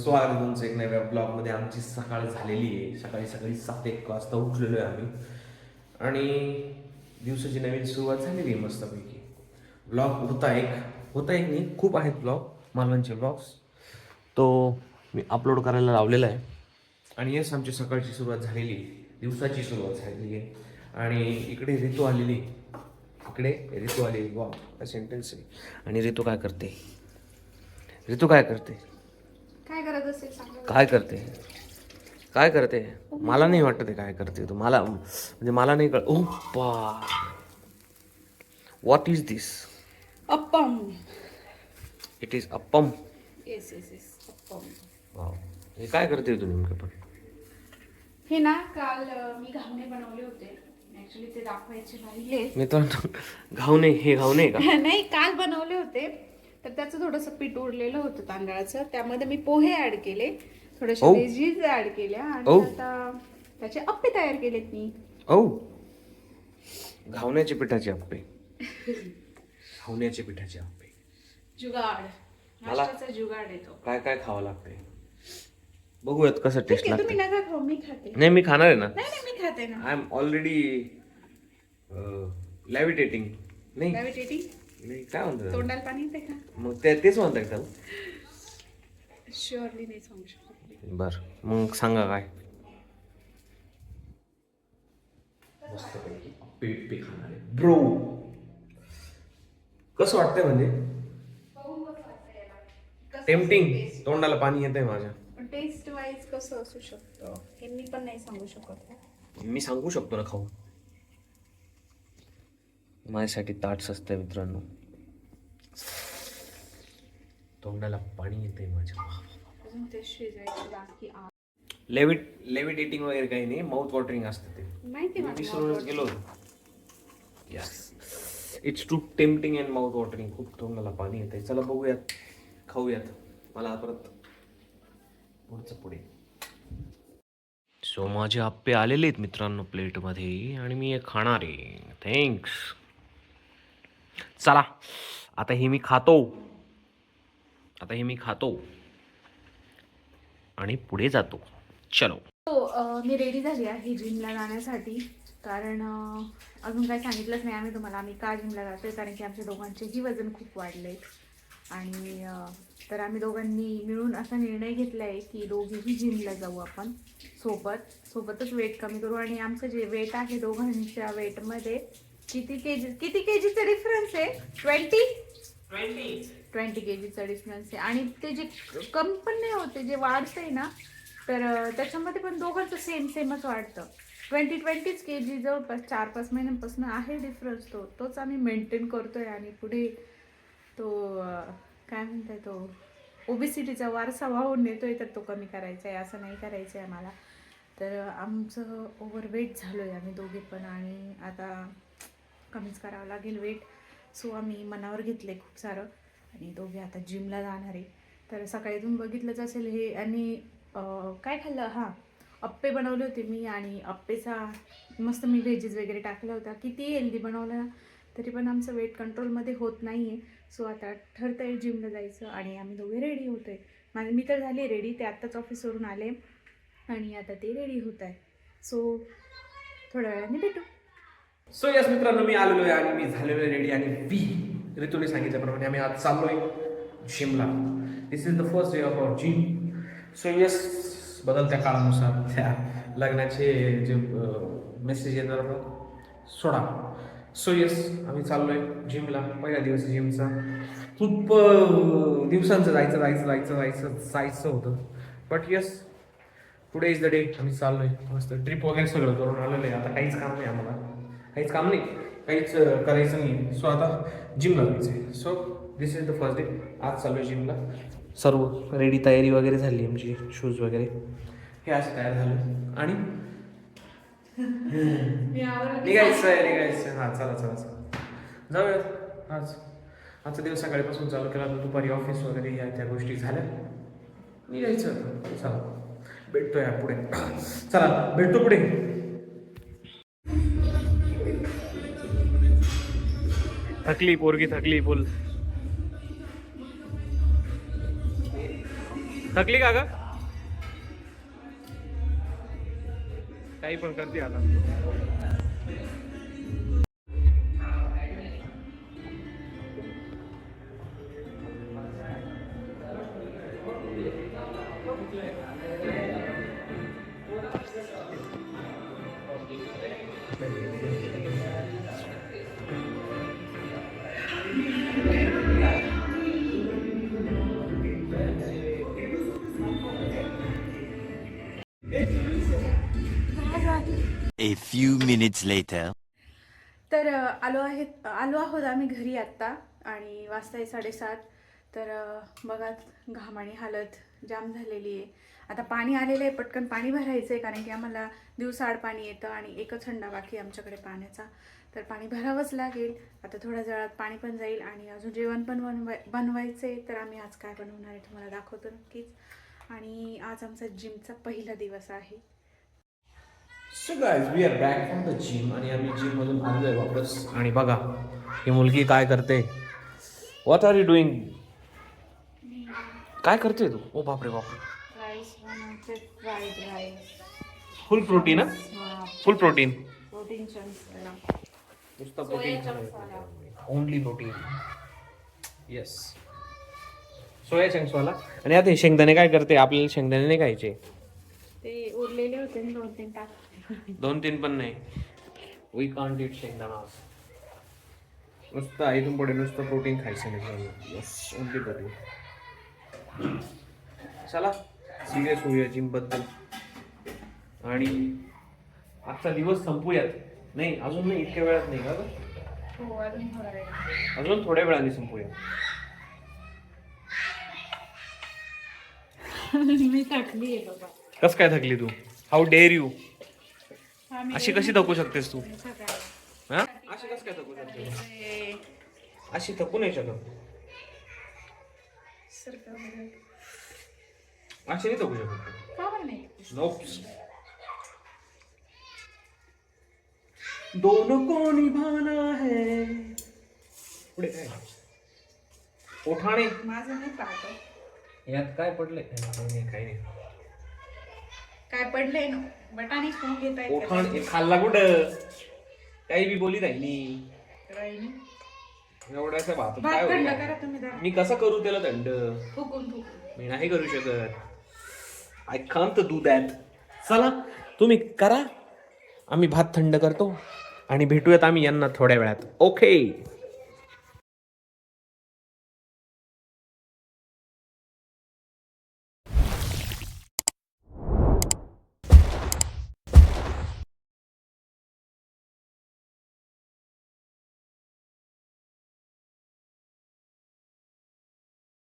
स्वागत आहे तुमचं एक नव्या ब्लॉगमध्ये. आमची सकाळ झालेली आहे. सकाळी सकाळी 7-1 वाजता उठलेलो आहे आम्ही आणि दिवसाची नवीन सुरुवात झालेली आहे मस्तपैकी. ब्लॉग होता एक नाही, खूप आहेत ब्लॉग, मालवणचे ब्लॉग्स. तो मी अपलोड करायला लावलेला आहे. आणि येस, आमची सकाळची सुरुवात झालेली आहे, दिवसाची सुरुवात झालेली आहे. आणि इकडे ऋतू आलेली, वा काय सेंटेन्स आहे. आणि ऋतू काय करते? काय करते मला नाही वाटत काय करते तू. मला म्हणजे मला नाही कळ. ओप्पा, what is this? Appam. It is appam. Yes appam. Wow, हे काय करते तू नेमकं? पण हे ना, काल मी घावणे बनवले होते. ऍक्च्युली ते दाखवायचे राहिले. मी तर घावणे का? नाही, काल बनवले होते. तर त्याचं थोडंसं पीठ उरलेलं होतं तांदळाचं. त्यामध्ये मी पोहे ऍड केले, थोड्याशा व्हेजीज ऍड केल्या आणि आता त्याचे अप्पे तयार केलेत मी. घावण्याचे पिठाचे अप्पे. जुगाड, नाश्त्याचा जुगाड येतो. काय काय खावं लागते बघूयात कसं टेस्ट तुम्ही लागते. नका खाऊ, मी खाते. नाही, मी खाणार आहे ना. नाही, मी खाते ना. I am already levitating. नाही काय म्हणतात तोंडाला पाणी येते का? मग तेच म्हणतात का? शुअरली नाही सांगू शकत. बर, मग सांगा काय. मस्तपैकी अप्पे खाणार आहे ब्रो. कसं वाटतंय म्हणजे? टेम्पटिंग. तोंडाला पाणी येतंय माझ्या. टेस्ट वाईज कसं असू शकतं हे मी पण नाही सांगू शकत. मी सांगू शकतो ना खाऊ. माझ्यासाठी ताट असतंय मित्रांनो. तोंडाला पाणी येतंय माझ्या. अजून ते शिजायचं बाकी आहे. लेविटेटिंग वगैरे काही नाही, माउथ वॉटरिंग असतं ते. माहिती मी विसरूनच गेलो. Yes, it's too tempting and mouth watering. खूप तोंडाला पाणी येतंय. चला बघूयात, खाऊयात. मला परत पुढे. सो माझे आप्पे आलेले आहेत मित्रांनो प्लेटमध्ये आणि मी हे खाणार आहे. थँक्स. चला, आता हे मी खातो आणि पुढे जातो. चलो. मी रेडी झाली आहे जिमला जाण्यासाठी. कारण अजून काही सांगितलंच नाही आम्ही तुम्हाला आम्ही का जिमला जातोय. कारण की आमच्या दोघांचेही वजन खूप वाढले आणि तर आम्ही दोघांनी मिळून असा निर्णय घेतला आहे की दोघेही जिमला जाऊ आपण सोबतच वेट कमी करू. आणि आमचं जे वेट आहे दोघांच्या वेटमध्ये किती केजीचा डिफरन्स आहे? 20 केजीचा डिफरन्स आहे. आणि ते जे कमी पण नाही होते, जे वाढतंय ना, तर त्याच्यामध्ये पण दोघांचं सेमच वाढतं. 20 केजी जवळपास 4-5 महिन्यांपासून आहे डिफरन्स. तोच आम्ही मेंटेन करतोय आणि पुढे तो काय म्हणताय, तो ओबेसिटीचा वारसा वाहून नेतोय. तर तो कमी करायचा आहे, असं नाही करायचं आहे आम्हाला. तर आमचं ओव्हरवेट झालो आहे आम्ही दोघे पण आणि आता कमीच करावं लागेल वेट. सो आम्ही मनावर घेतलं आहे खूप सारं आणि दोघे आता जिमला जाणार आहे. तर सकाळी तुम्ही बघितलंच असेल हे. आणि काय खाल्लं? अप्पे बनवले होते मी आणि अप्पेचा मस्त मी व्हेजीज वगैरे टाकला होता. किती हेल्दी बनवलं तरी पण आमचं वेट कंट्रोलमध्ये होत नाही आहे. सो आता ठरतं आहे जिमला जायचं आणि आम्ही दोघे रेडी होतो आहे. मी तर झाली रेडी, ते आत्ताच ऑफिसवरून आले आणि आता ते रेडी होत आहे. सो थोड्या वेळाने भेटू. सो यस मित्रांनो, मी आलेलो आहे आणि मी झालेलो आहे रेडी. आणि ऋतूने सांगितल्याप्रमाणे आम्ही आज चाललोय जिमला. This is the first day of our gym. So yes, बदलत्या काळानुसार त्या लग्नाचे जे मेसेज येतात सोडा. सो यस, आम्ही चाललोय जिमला. पहिला दिवस जिमचा. खूप दिवसांचं जायचं होतं. But yes, today is the day. आम्ही चाललोय मस्त. ट्रिप वगैरे सगळं करून आलेलं आहे. आता काहीच काम नाही, करायचं नाही. सो आता जिमला जायचं आहे. So this is the first day. आज चालू आहे जिमला. सर्व रेडी, तयारी वगैरे झाली आमची. शूज वगैरे हे असं तयार झालं आणि निघायचं. हां, चला जाऊया. आजचा दिवस सकाळीपासून चालू केला. तर दुपारी ऑफिस वगैरे या त्या गोष्टी झाल्या. निघायचं. चला भेटतोय पुढे. चला भेटतो पुढे. पोरगी थकली बोल. थकली का ग? काही पण करते आता. A few minutes later. तर आलो आहोत आम्ही घरी आत्ता आणि वाजता आहे 7:30. तर बघा घामाने हालत जाम झालेली आहे. आता पाणी आलेलं आहे, पटकन पाणी भरायचं आहे कारण की आम्हाला दिवसाआड पाणी येतं आणि एकच हंडा बाकी आहे आमच्याकडे पाण्याचा. तर पाणी भरावंच लागेल. आता थोड्या वेळात पाणी पण जाईल आणि अजून जेवण पण बनवायचं आहे. तर आम्ही आज काय बनवणार आहे तुम्हाला दाखवतो नक्कीच. आणि आज आमचा जिमचा पहिला दिवस आहे. So guys we are back from the gym आणि आम्ही जिम मधून आलोय वापस. आणि बघा ही मुलगी काय करते. What are you doing? काय करते तू? ओ बापरे बापरे. राईस बनवते, fried rice. Full protein full protein. Protein chunks. नुसतं protein. Only protein. Yes. Soya chunks वाला. आणि आता हे शेंगदाणे काय करते? आपल्याला शेंगदाणे नाही खायचे. ते उरलेले होते ना 2-3 टाक. 2-3 पण नाही. वी कांट ईट शेंगदाणा. नुसतं इथून पुढे नुसतं प्रोटीन खायचं नाही. Yes only protein. चला सिरियस होऊया जिम बद्दल आणि आजचा दिवस संपूयात. नाही अजून नाही, इतक्या वेळात नाही का ग? हो, अजून थोड्या वेळाने संपूया. मी थकली आहे बाबा. कस काय थकली तू? How dare you? अशी कशी थकू शकतेस तू? हा? अशी कस काय थकू शकते? अशी थकू नाही शकत. अशी नाही थकू शकत. का बरं नाही? नोप्स. दोनों को निभाना है. पुढे काय? ओठाणे. माझं नाही पाहतो. यात काय पडले? काही नाही. काय पडलंय ना? बटाणी कोण घेत आहे? ओठाण हे खाल्ला कुठं? काही बी बोली राहिली. एवढ्याचा भात काय थंड होईल? करा तुम्ही जरा. मी कसं करू त्याला थंड? फुकून. मी नाही करू शकत. I can't do that. चला तुम्ही करा, आम्ही भात थंड करतो आणि भेटूयात आम्ही यांना थोड्या वेळात. ओके.